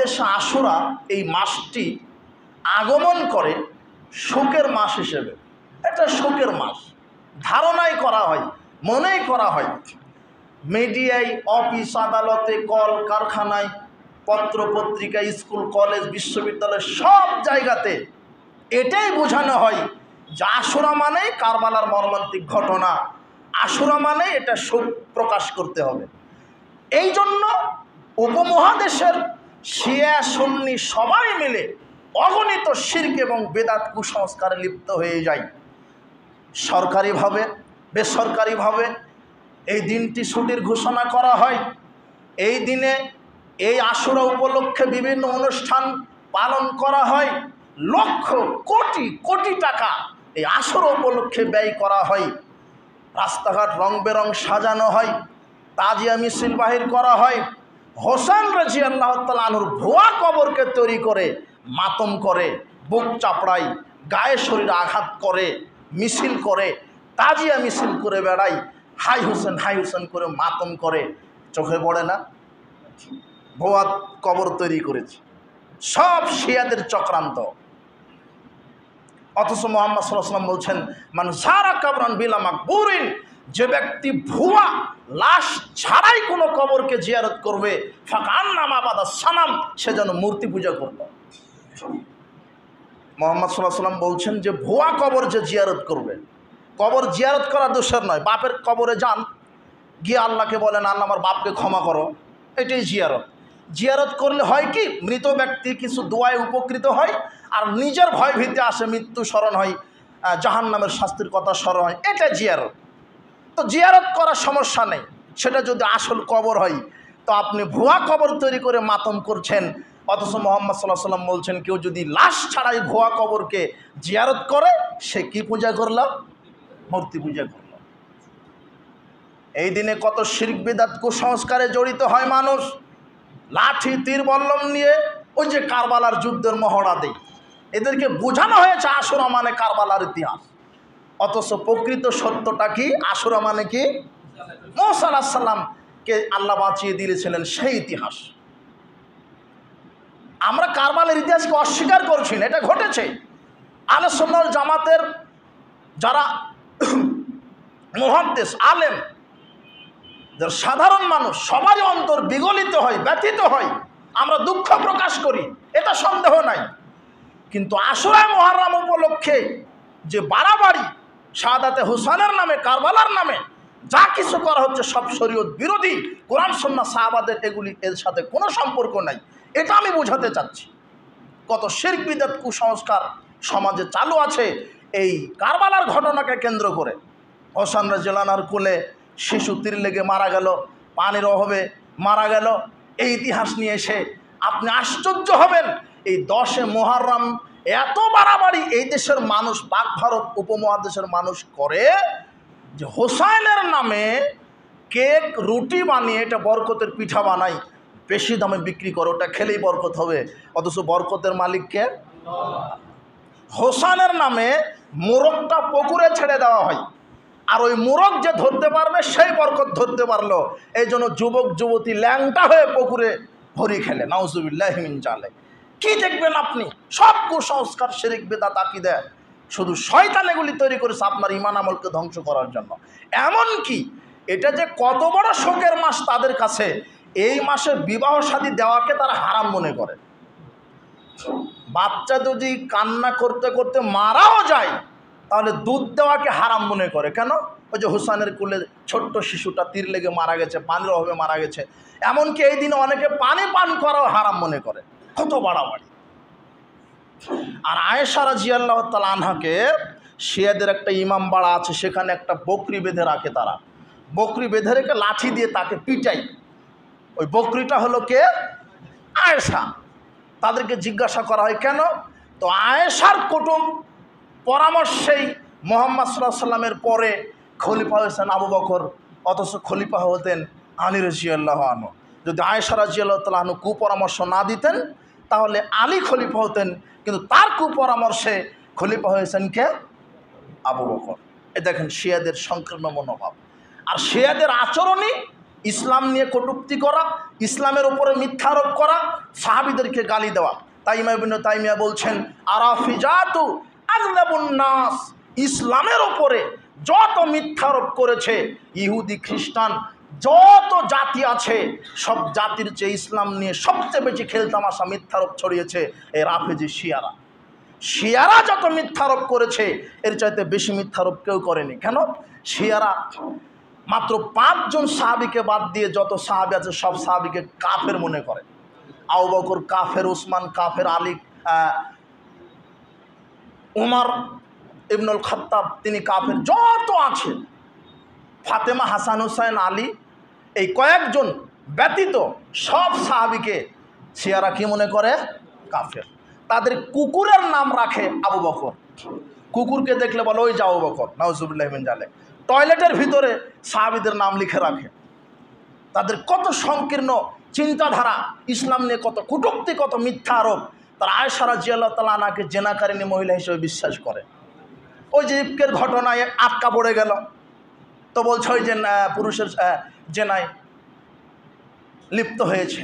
দেশে আশুরা এই মাসটি আগমন করে শোকের মাস হিসেবে। এটা শোকের মাস ধারণাই করা হয়, মনেই করা হয়। মিডিয়ায়, অফিস আদালতে, কল কারখানায়, পত্র পত্রিকা, স্কুল কলেজ বিশ্ববিদ্যালয় সব জায়গাতে এটাই বোঝানো হয় যে আশুরা মানে কারবালার মর্মান্তিক ঘটনা, আশুরা মানে এটা শোক প্রকাশ করতে হবে। এই জন্য উপমহাদেশের শিয়া সুন্নি সবাই মিলে অগণিত শিরক এবং বেদাত কুসংস্কারে লিপ্ত হয়ে যায়। সরকারিভাবে বেসরকারিভাবে এই দিনটি ছুটির ঘোষণা করা হয়। এই দিনে এই আশুরা উপলক্ষে বিভিন্ন অনুষ্ঠান পালন করা হয়। লক্ষ কোটি কোটি টাকা এই আশুরা উপলক্ষে ব্যয় করা হয়। রাস্তাঘাট রং বেরং সাজানো হয়, তাজিয়া মিছিল বাহির করা হয়। হোসেন রাদিয়াল্লাহু তাআলা আনহুর ভুয়া কবরকে তৈরি করে মাতম করে, বুক চাপড়ায়, গায়ে শরীরে আঘাত করে, মিছিল করে, তাজিয়া মিছিল করে বেড়ায়, হাই হোসেন করে মাতম করে। চোখে পড়ে না? ভুয়া কবর তৈরি করেছে, সব শিয়াদের চক্রান্ত। অথচ মুহাম্মদ সাল্লাল্লাহু আলাইহি ওয়াসাল্লাম বলছেন, মান যারা কবরান বিলা মাকবুরিন, যে ব্যক্তি ভুয়া লাশ ছাড়াই কোনো কবরকে জিয়ারত করবে, ফাকান্নামা বাদা সানাম, সে যেন মূর্তি পূজা করল। মুহাম্মদ সাল্লাল্লাহু আলাইহি ওয়াসাল্লাম বলছেন যে ভুয়া কবর যে জিয়ারত করবে, কবর জিয়ারত করা দোষের নয়। বাপের কবরে যান, গিয়ে আল্লাহকে বলেন, আল্লাহ আমার বাপকে ক্ষমা করো, এটাই জিয়ারত। জিয়ারত করলে হয় কি, মৃত ব্যক্তি কিছু দোয়ায় উপকৃত হয়, আর নিজের ভয় ভীতি আসে, মৃত্যু স্মরণ হয়, জাহান্নামের শাস্তির কথা স্মরণ হয়, এটা জিয়ারত। তো জিয়ারত করার সমস্যা নেই। সেটা যদি আসল কবর হয়, তো আপনি ভুয়া কবর তৈরি করে মাতম করছেন। অথচ মুহাম্মদ সাল্লাল্লাহু আলাইহি ওয়াসাল্লাম বলছেন, কেউ যদি লাশ ছাড়াই ভুয়া কবরকে জিয়ারত করে, সে কি পূজা করল? মূর্তি পূজা করল। এই দিনে কত শিরক বিদআত কুসংস্কারে জড়িত হয় মানুষ। লাঠি তীর বল্লম নিয়ে ওই যে কারবালার যুদ্ধের মহড়া দেয়। এদেরকে বোঝানো হয়েছে আশুরা মানে কারবালার ইতিহাস। অথচ প্রকৃত সত্যটা কি? আশুরা মানে কি? মুসা আলাইহিস সালামকে আল্লাহ বাঁচিয়ে দিয়েছিলেন সেই ইতিহাস। আমরা কারবালার ইতিহাসকে অস্বীকার করছি না, এটা ঘটেছে। আহলে সুন্নাহ ওয়াল জামাতের যারা মুহাদ্দিস আলেম, যারা সাধারণ মানুষ, সবারই অন্তর বিগলিত হয়, ব্যথিত হয়। আমরা দুঃখ প্রকাশ করি, এটা সন্দেহ নাই। কিন্তু আশুরা মুহররম উপলক্ষে যে বাড়াবাড়ি, শাহাদাতে হুসাইনের নামে, কারবালার নামে যা কিছু করা হচ্ছে, সব শরীয়ত বিরোধী। কোরআন সুন্নাহ সাহাবাদের এগুলি এর সাথে কোনো সম্পর্ক নাই, এটা আমি বোঝাতে চাচ্ছি। কত শিরক বিদআত কুসংস্কার সমাজে চালু আছে এই কারবালার ঘটনাকে কেন্দ্র করে। হোসেন রাদিয়াল্লাহু আনহুর কোলে শিশু তীর লেগে মারা গেল, পানির অভাবে মারা গেল, এই ইতিহাস নিয়ে এসে আপনি আশ্চর্য হবেন। এই 10 মুহররম এত বাড়াবাড়ি এই দেশের মানুষ, পাক ভারত উপমহাদেশের মানুষ করে যে হোসাইনের নামে কেক, রুটি বানিয়ে এটা বরকতের পিঠা বানাই, বেশি দামে বিক্রি করে, ওটা খেলেই বরকত হবে। অথচ বরকতের মালিককে? হোসাইনের নামে মোরগটা পুকুরে ছেড়ে দেওয়া হয়, আর ওই মোরগ যে ধরতে পারবে সেই বরকত ধরতে পারলো। এই জন্য যুবক যুবতী ল্যাংটা হয়ে পুকুরে ভরি খেলে, নাউজুবিল্লাহি মিন জালিক। কি দেখবেন আপনি? সব কুসংস্কার, শিরক বিদআত আকীদা, শুধু শয়তান এগুলি তৈরি করেছে আপনার ঈমান আমলকে ধ্বংস করার জন্য। এমন কি এটা যে কত বড় শোকের মাস তাদের কাছে, এই মাসে বিবাহ শাদী দেওয়াকে তারা হারাম মনে করে। বাচ্চা যদি কান্না করতে করতে মারাও যায়, তাহলে দুধ দেওয়াকে হারাম মনে করে। কেন? ওই যে হুসাইনের কোলে ছোট্ট শিশুটা তীর লেগে মারা গেছে, পানির অভাবে মারা গেছে। এমনকি এই দিনে অনেকে পানি পান করাও হারাম মনে করে। কত বাড়াবাড়ি। আর আয়েশা রাদিয়াল্লাহু তাআলা আনহাকে শিয়াদের একটা ইমাম বাড়া আছে, সেখানে একটা বকরি বেঁধে রাখে। তারা বকরি বেঁধে রেখে লাঠি দিয়ে তাকে পিটাই। ওই বকরিটা হলো কে? আয়েশা। তাদেরকে জিজ্ঞাসা করা হয় কেন? তো আয়েশার কুটুম পরামর্শেই মুহাম্মদ সাল্লাল্লাহু আলাইহি সাল্লামের পরে খলিফা হয়েছেন আবু বকর, অথচ খলিফা হতেন আলী রাদিয়াল্লাহু আনহু। যদি আয়েশা রাদিয়াল্লাহু তাআলা আনহু কুপরামর্শ না দিতেন, তাহলে আলী খলিফা হতেন, কিন্তু তার কুপরামর্শে খলিফা হয়েছেন কে? আবু বকর। এ দেখেন শিয়াদের সংকীর্ণ মনোভাব। আর শিয়াদের আচরণই ইসলাম নিয়ে কটূক্তি করা, ইসলামের উপরে মিথ্যা আরোপ করা, সাহাবীদেরকে গালি দেওয়া। তাইমা ইবনে তাইমিয়া বলছেন আরাফিজাতু আগলাবুন নাস, ইসলামের উপরে যত মিথ্যা আরোপ করেছে ইহুদি খ্রিস্টান যত জাতি আছে সব জাতির চেয়ে ইসলাম নিয়ে সবচেয়ে বেশি খেলতামাশা মিথ্যারোপ ছড়িয়েছে এই রাফেজি শিয়ারা। শিয়ারা যত মিথ্যারোপ করেছে এর চাইতে বেশি মিথ্যারোপ কেউ করেনি। কেন? শিয়ারা মাত্র 5 জন সাহাবীকে বাদ দিয়ে যত সাহাবী আছে সব সাহাবীকে কাফের মনে করে। আবু বকর কাফের, উসমান কাফের, আলী, উমর ইবনুল খাত্তাব তিনি কাফের, যত আছে ফাতেমা, হাসান, হুসাইন, আলী, এই কয়েকজন ব্যতীত সব সাহাবীকে শিয়ারা কি মনে করে? কাফের। তাদের কুকুরের নাম রাখে আবু বকর। কুকুরকে দেখলে বলে ওই যে আবু বকর, নাউজুবিল্লাহি মিন যালিক। টয়লেটের ভিতরে সাহাবীদের নাম লিখে রাখে। তাদের কত সংকীর্ণ চিন্তাধারা, ইসলাম নিয়ে কত কটূক্তি, কত মিথ্যা আরোপ। তারা আয়েশা রাদিয়াল্লাহু তাআলা আনহাকে জেনাকারিনী মহিলা হিসেবে বিশ্বাস করে। ওই যে ইফকের ঘটনায় আটকা পড়ে গেল, তো বলছে ওই যে পুরুষের জেনায় লিপ্ত হয়েছে।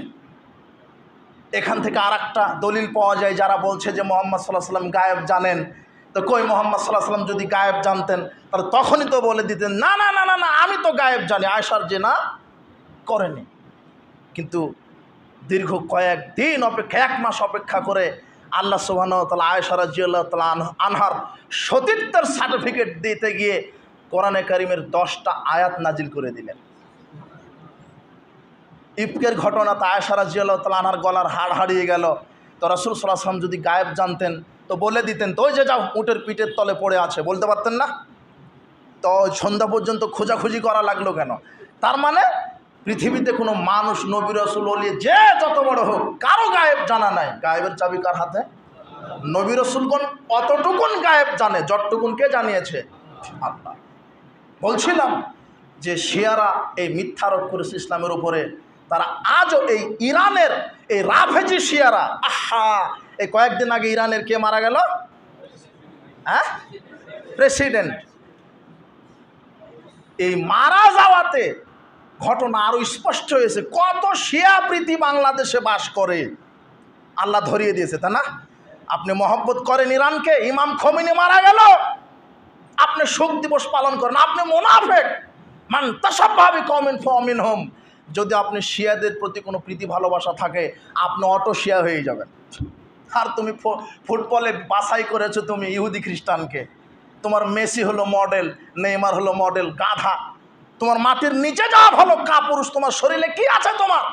এখান থেকে আর একটা দলিল পাওয়া যায়, যারা বলছে যে মুহাম্মদ সাল্লাল্লাহু আলাইহি ওয়াসাল্লাম গায়েব জানেন। তো কই মুহাম্মদ সাল্লাল্লাহু আলাইহি ওয়াসাল্লাম যদি গায়েব জানতেন তাহলে তখনই তো বলে দিতেন না না না না না আমি তো গায়েব জানি, আয়েশার জেনা করেনি। কিন্তু দীর্ঘ কয়েকদিন অপেক্ষা, 1 মাস অপেক্ষা করে আল্লাহ সুবহানাহু ওয়া তাআলা আয়েশা রাদিয়াল্লাহু তাআলা আনহার সতীত্বের সার্টিফিকেট দিতে গিয়ে কোরআনে কারিমের 10টা আয়াত নাজিল করে দিলেন। ইফকের ঘটনাতে আয়েশা রাদিয়াল্লাহু তাআলা আনহার গলার হাড় হারিয়ে গেল। তো রাসূল সাল্লাল্লাহু আলাইহি ওয়াসাল্লাম যদি গায়েব জানতেন তো বলে দিতেন, তো ওই যে যাও উটের পিঠের তলে পড়ে আছে, বলতে পারতেন না? তো সন্ধ্যা পর্যন্ত খোঁজাখুঁজি করা লাগলো কেন? তার মানে পৃথিবীতে কোনো মানুষ, নবী, রাসূল, ওলি যে যত বড় হোক, কারো গায়েব জানা নাই। গায়েবের চাবি কার হাতে? নবী রাসূলগণ অতটুকুন গায়েব জানে যতটুকুন কে জানিয়েছে? আল্লাহ। বলছিলাম যে শিয়ারা এই মিথ্যারোপ করেছে ইসলামের উপরে। তারা আজও এই ইরানের এই রাফেজি শিয়ারা, আহা, এই কয়েকদিন আগে ইরানের কে মারা গেল? প্রেসিডেন্ট। এই মারা যাওয়াতে ঘটনা আরো স্পষ্ট হয়েছে কত শিয়া প্রীতি বাংলাদেশে বাস করে। আল্লাহ ধরিয়ে দিয়েছে, তা না? আপনি মহব্বত করেন ইরানকে, ইমাম খোমেনি মারা গেল, আপনি শোক দিবস পালন করেন, আপনি মুনাফিক। মান তাশাব্বাহা বিকওমিন ফামিনহুম। যদি আপনি শিয়াদের প্রতি কোনো প্রীতি ভালোবাসা থাকে আপনি অটো শিয়া হয়ে যাবেন। আর তুমি ফুটবলে বাছাই করেছো তুমি ইহুদি খ্রিস্টানকে, তোমার মেসি হলো মডেল, নেইমার হলো মডেল, গাধা। তোমার মাটির নিচে যাওয়া ভালো কাপুরুষ, তোমার শরীরে কি আছে তোমার?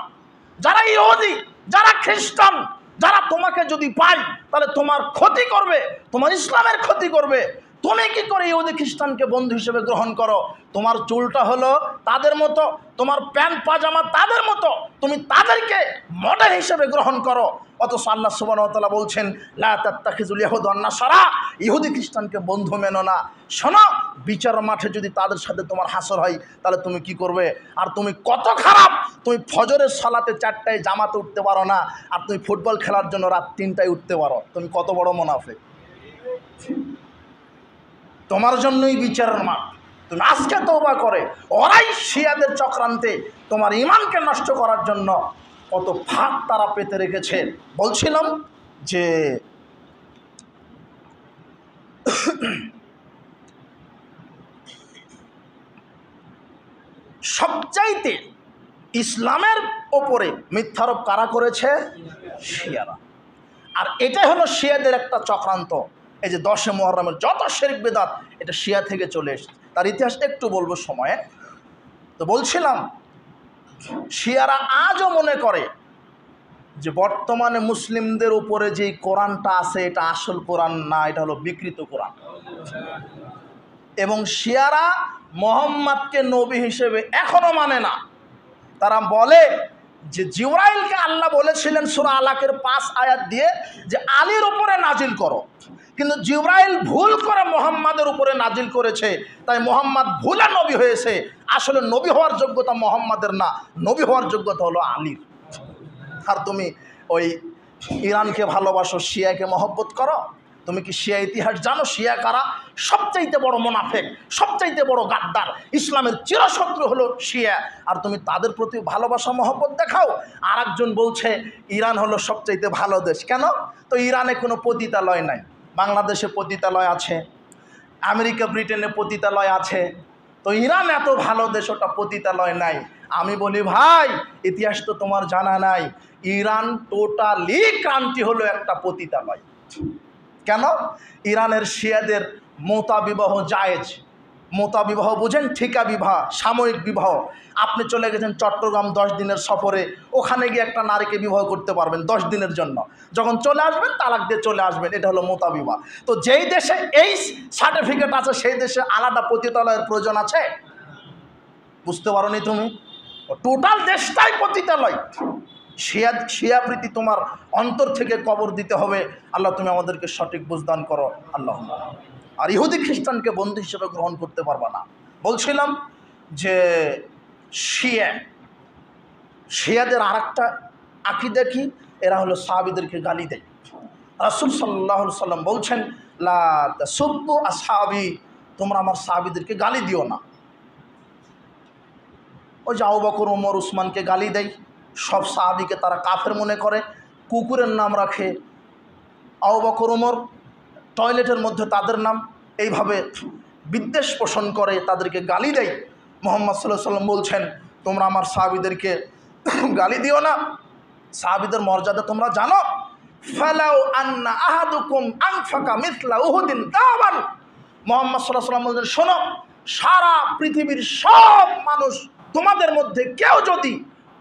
যারা ইহুদি, যারা খ্রিস্টান, যারা তোমাকে যদি পায় তাহলে তোমার ক্ষতি করবে, তোমার ইসলামের ক্ষতি করবে। তুমি কি করে ইহুদি খ্রিস্টানকে বন্ধু হিসেবে গ্রহণ করো? তোমার চুলটা হলো তাদের মতো, তোমার প্যান্ট পাজামা তাদের মতো, তুমি তাদেরকে মডেল হিসেবে গ্রহণ করো। অথচ আল্লাহ সুবহানাহু ওয়া তাআলা বলছেন লা তাত্তাখিজুল ইয়াহুদ ওয়ান নাসারা, ইহুদি খ্রিস্টানকে বন্ধু মেনো না। শোনো, বিচার মাঠে যদি তাদের সাথে তোমার হাসর হয় তাহলে তুমি কি করবে? আর তুমি কত খারাপ, তুমি ফজরের সালাতে 4টায় জামাতে উঠতে পারো না, আর তুমি ফুটবল খেলার জন্য রাত 3টায় উঠতে পারো। তুমি কত বড় মুনাফিক! তোমার জন্যই বিচারের মাঠ। তুমি আজকে তওবা করে, ওরাই শিয়াদের চক্রান্তে তোমার ঈমানকে নষ্ট করার জন্য কত ফাঁদ তারা পেতে রেখেছে। বলছিলাম যে সবচাইতে ইসলামের ওপরে মিথ্যারোপ কারা করেছে? শিয়ারা। আর এটাই হলো শিয়াদের একটা চক্রান্ত। এই যে 10 মুহররমের যত শিরক বিদআত এটা শিয়া থেকে চলে এসেছে। তার ইতিহাস একটু বলবো সময়ে। তো বলছিলাম শিয়ারা আজও মনে করে যে বর্তমানে মুসলিমদের উপরে যে কোরআনটা আছে এটা আসল কোরআন না, এটা হলো বিকৃত কোরআন। এবং শিয়ারা মুহাম্মদকে নবী হিসেবে এখনো মানে না। তারা বলে যে জিবরাইলকে আল্লাহ বলেছিলেন সূরা আলাকের 5 আয়াত দিয়ে যে আলীর উপরে নাজিল করো, কিন্তু জিবরাইল ভুল করে মুহাম্মাদের উপরে নাজিল করেছে, তাই মুহাম্মদ ভুলে নবী হয়েছে। আসলে নবী হওয়ার যোগ্যতা মুহাম্মাদের না, নবী হওয়ার যোগ্যতা হলো আলীর। আর তুমি ওই ইরানকে ভালোবাসো, শিয়াকে মহব্বত করো। তুমি কি শিয়া ইতিহাস জানো? শিয়া কারা? সবচাইতে বড় মুনাফিক, সবচাইতে বড় গাদ্দার, ইসলামের চিরশত্রু হলো শিয়া। আর তুমি তাদের প্রতি ভালোবাসা মহব্বত দেখাও। আর একজন বলছে ইরান হলো সবচাইতে ভালো দেশ। কেন? তো ইরানে কোনো পতিতালয় নাই, বাংলাদেশে পতিতালয় আছে, আমেরিকা ব্রিটেনে পতিতালয় আছে, তো ইরান এত ভালো দেশ, ওটা পতিতালয় নাই। আমি বলি ভাই, ইতিহাস তো তোমার জানা নাই, ইরান টোটালি ক্রান্তি হলো একটা পতিতালয়। কেন? ইরানের শিয়াদের মোতা বিবাহ জায়েজ। মোতা বিবাহ বুঝেন? ঠিকা বিবাহ, সাময়িক বিবাহ। আপনি চলে গেছেন চট্টগ্রাম 10 দিনের সফরে, ওখানে গিয়ে একটা নারীকে বিবাহ করতে পারবেন 10 দিনের জন্য, যখন চলে আসবেন তালাক দিয়ে চলে আসবেন, এটা হলো মোতা বিবাহ। তো যেই দেশে এই সার্টিফিকেট আছে সেই দেশে আলাদা পতিতালয়ের প্রয়োজন আছে? বুঝতে পারোনি তুমি? টোটাল দেশটাই পতিতালয়। শিয়া প্রীতি তোমার অন্তর থেকে কবর দিতে হবে। আল্লাহ তুমি আমাদেরকে সঠিক বুঝদান করো, আল্লাহ। আর ইহুদি খ্রিস্টানকে বন্ধু হিসেবে গ্রহণ করতে পারবা না। বলছিলাম যে শিয়াদের আর একটা আকিদা কি? এরা হলো সাহাবীদেরকে গালি দেয়। রাসূল সাল্লাল্লাহু আলাইহি সাল্লাম বলছেন, লা তাসুব্বু আসহাবি, তোমরা আমার সাহাবীদেরকে গালি দিও না। ওই যে আবু বকর, ওমর, উসমানকে গালি দেয়, সব সাহাবীকে তারা কাফের মনে করে, কুকুরের নাম রাখে। আবু বকর, ওমর, টয়লেটের মধ্যে তাদের নাম, এইভাবে বিদ্বেষ পোষণ করে, তাদেরকে গালি দেয়। মুহাম্মদ সাল্লাল্লাহু আলাইহি সাল্লাম বলছেন, তোমরা আমার সাহাবীদেরকে গালি দিও না। সাহাবীদের মর্যাদা তোমরা জানো? ফালাউ আন্না আহাদুকুম আনফাকা মিসলা উহুদিন দাওয়ান। মুহাম্মদ সাল্লাল্লাহু আলাইহি সাল্লাম বলছেন, শোনো, সারা পৃথিবীর সব মানুষ তোমাদের মধ্যে কেউ যদি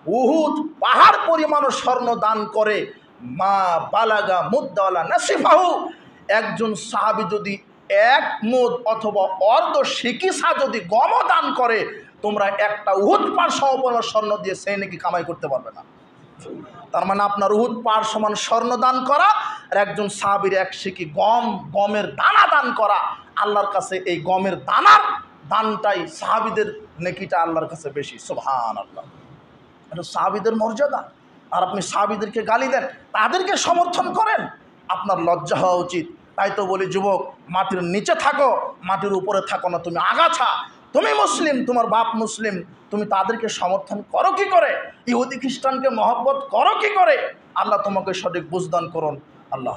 উহুদ পাহাড় পরিমাণ স্বর্ণ দান করে, মা বালাগা মুদ্দাওয়ালা নাসিফাহু, একজন সাহাবী যদি 1 মুদ অথবা অর্ধ সিকিসা যদি গম দান করে, তোমরা একটা উহুদ পাহাড় সমান স্বর্ণ দিয়ে সেই নাকি কামাই করতে পারবে না। তার মানে আপনার উহুদ পাহাড় সমান স্বর্ণ দান করা আর একজন সাহাবীর 1 সিকি গমের দানা দান করা, আল্লাহর কাছে এই গমের দানার দানটাই, সাহাবীদের নেকিটা আল্লাহর কাছে বেশি। সুবহানাল্লাহ। এটা সাহাবীদের মর্যাদা। আর আপনি সাহাবীদেরকে গালি দেন, তাদেরকে সমর্থন করেন, আপনার লজ্জা হওয়া উচিত। তাই তো বলি, যুবক, মাটির নিচে থাকো, মাটির উপরে থাকো না। তুমি আগাছা, তুমি মুসলিম, তোমার বাপ মুসলিম, তুমি তাদেরকে সমর্থন করো কি করে? ইহুদি খ্রিস্টানকে মহব্বত করো কি করে? আল্লাহ তোমাকে সঠিক বুঝদান করুন, আল্লাহ।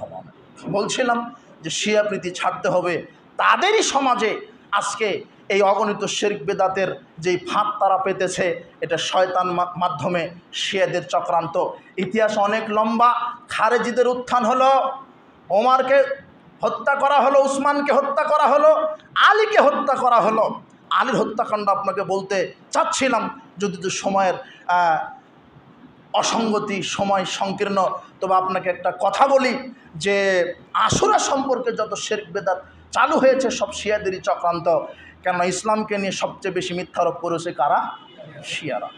বলছিলাম যে শিয়া প্রীতি ছাড়তে হবে। তাদেরই সমাজে আজকে এই অগণিত শিরক বেদাতের যেই ফাঁদ তারা পেতেছে, এটা শয়তান মাধ্যমে শিয়াদের চক্রান্ত। ইতিহাস অনেক লম্বা। খারেজিদের উত্থান হলো, ওমরকে হত্যা করা হলো, উসমানকে হত্যা করা হলো, আলীকে হত্যা করা হলো। আলীর হত্যাকাণ্ড আপনাকে বলতে চাচ্ছিলাম, যদি সময়ের অসঙ্গতি, সময় সংকীর্ণ, তবে আপনাকে একটা কথা বলি যে আশুরা সম্পর্কে যত শিরক বেদাত চালু হয়েছে সব শিয়াদেরই চক্রান্ত। কেন? ইসলামকে নিয়ে সবচেয়ে বেশি মিথ্যারোপ করেছে কারা? শিয়ারা।